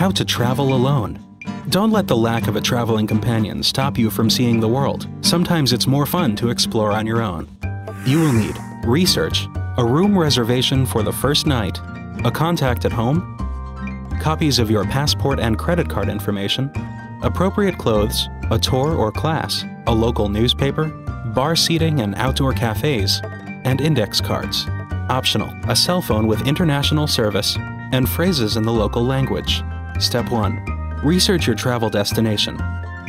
How to travel alone. Don't let the lack of a traveling companion stop you from seeing the world. Sometimes it's more fun to explore on your own. You will need research, a room reservation for the first night, a contact at home, copies of your passport and credit card information, appropriate clothes, a tour or class, a local newspaper, bar seating and outdoor cafes, and index cards. Optional, a cell phone with international service, and phrases in the local language. Step 1. Research your travel destination.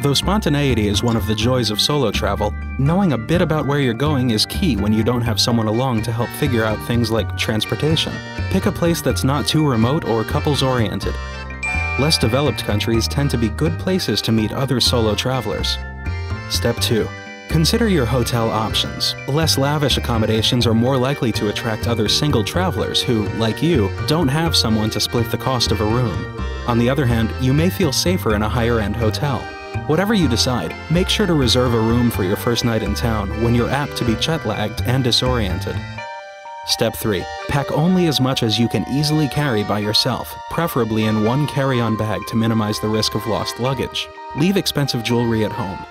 Though spontaneity is one of the joys of solo travel, knowing a bit about where you're going is key when you don't have someone along to help figure out things like transportation. Pick a place that's not too remote or couples-oriented. Less developed countries tend to be good places to meet other solo travelers. Step 2. Consider your hotel options. Less lavish accommodations are more likely to attract other single travelers who, like you, don't have someone to split the cost of a room. On the other hand, you may feel safer in a higher-end hotel. Whatever you decide, make sure to reserve a room for your first night in town when you're apt to be jet-lagged and disoriented. Step 3. Pack only as much as you can easily carry by yourself, preferably in one carry-on bag to minimize the risk of lost luggage. Leave expensive jewelry at home.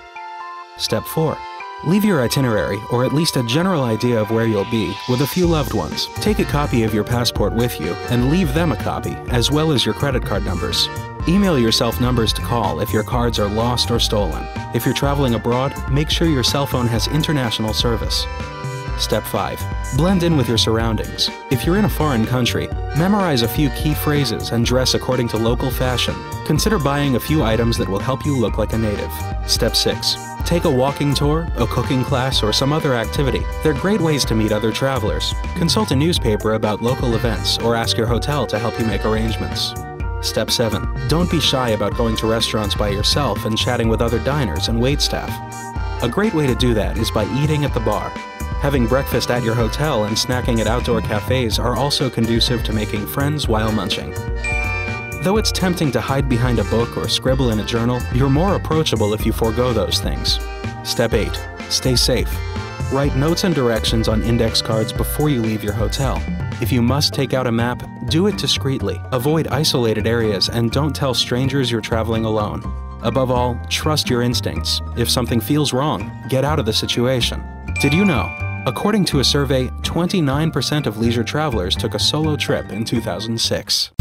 Step 4. Leave your itinerary, or at least a general idea of where you'll be, with a few loved ones. Take a copy of your passport with you, and leave them a copy, as well as your credit card numbers. Email yourself numbers to call if your cards are lost or stolen. If you're traveling abroad, make sure your cell phone has international service. Step 5. Blend in with your surroundings. If you're in a foreign country, memorize a few key phrases and dress according to local fashion. Consider buying a few items that will help you look like a native. Step 6. Take a walking tour, a cooking class, or some other activity. They're great ways to meet other travelers. Consult a newspaper about local events or ask your hotel to help you make arrangements. Step 7. Don't be shy about going to restaurants by yourself and chatting with other diners and waitstaff. A great way to do that is by eating at the bar. Having breakfast at your hotel and snacking at outdoor cafes are also conducive to making friends while munching. Though it's tempting to hide behind a book or scribble in a journal, you're more approachable if you forego those things. Step 8. Stay safe. Write notes and directions on index cards before you leave your hotel. If you must take out a map, do it discreetly. Avoid isolated areas and don't tell strangers you're traveling alone. Above all, trust your instincts. If something feels wrong, get out of the situation. Did you know? According to a survey, 29% of leisure travelers took a solo trip in 2006.